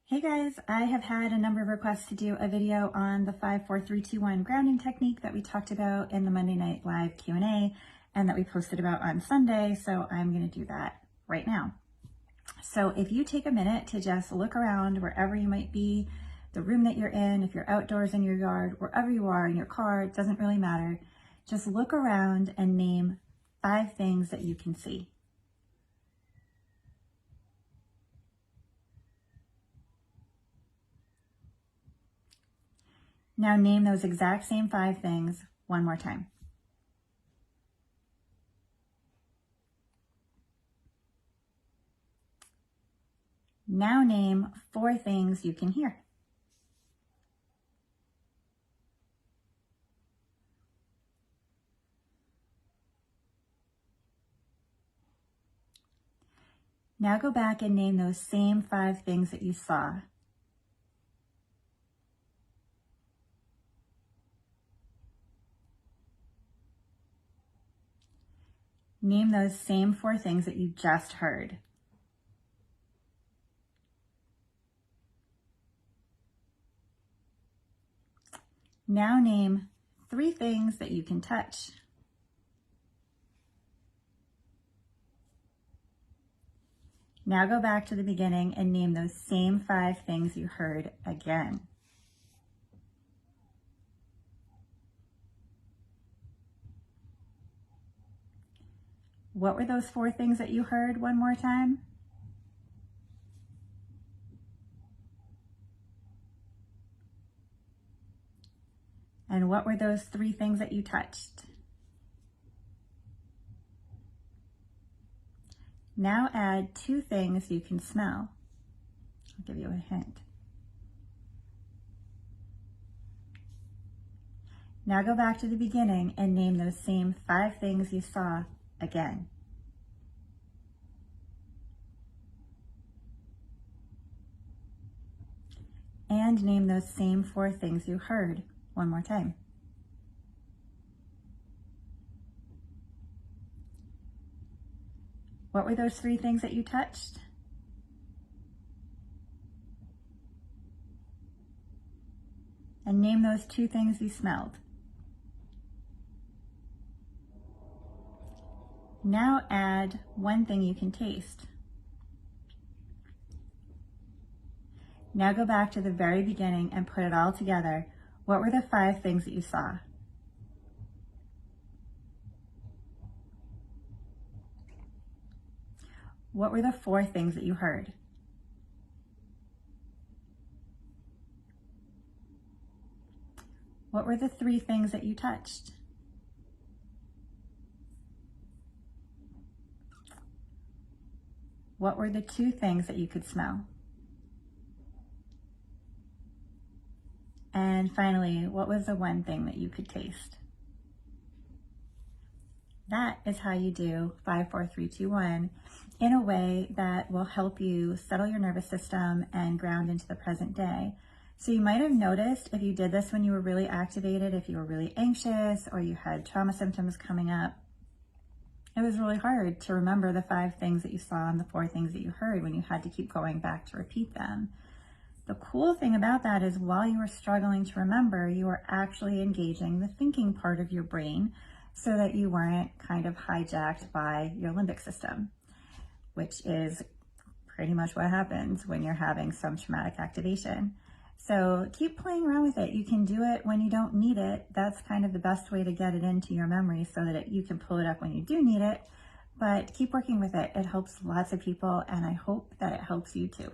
Hey guys, I have had a number of requests to do a video on the 5, 4, 3, 2, 1 grounding technique that we talked about in the Monday Night Live Q&A and that we posted about on Sunday, so I'm going to do that right now. So if you take a minute to just look around wherever you might be, the room that you're in, if you're outdoors in your yard, wherever you are in your car, it doesn't really matter. Just look around and name 5 things that you can see. Now name those exact same 5 things one more time. Now name 4 things you can hear. Now go back and name those same 5 things that you saw. Name those same 4 things that you just heard. Now name 3 things that you can touch. Now go back to the beginning and name those same 5 things you heard again. What were those 4 things that you heard one more time? And what were those 3 things that you touched? Now add 2 things you can smell. I'll give you a hint. Now go back to the beginning and name those same 5 things you saw again. And name those same 4 things you heard one more time. What were those 3 things that you touched? And name those 2 things you smelled. Now add 1 thing you can taste. Now go back to the very beginning and put it all together. What were the 5 things that you saw? What were the 4 things that you heard? What were the 3 things that you touched? What were the 2 things that you could smell? And finally, what was the 1 thing that you could taste? That is how you do 5, 4, 3, 2, 1 in a way that will help you settle your nervous system and ground into the present day. So you might have noticed if you did this when you were really activated, if you were really anxious or you had trauma symptoms coming up, it was really hard to remember the 5 things that you saw and the 4 things that you heard when you had to keep going back to repeat them. The cool thing about that is while you were struggling to remember, you were actually engaging the thinking part of your brain so that you weren't kind of hijacked by your limbic system, which is pretty much what happens when you're having some traumatic activation. So keep playing around with it. You can do it when you don't need it. That's kind of the best way to get it into your memory so that you can pull it up when you do need it. But keep working with it. It helps lots of people, and I hope that it helps you too.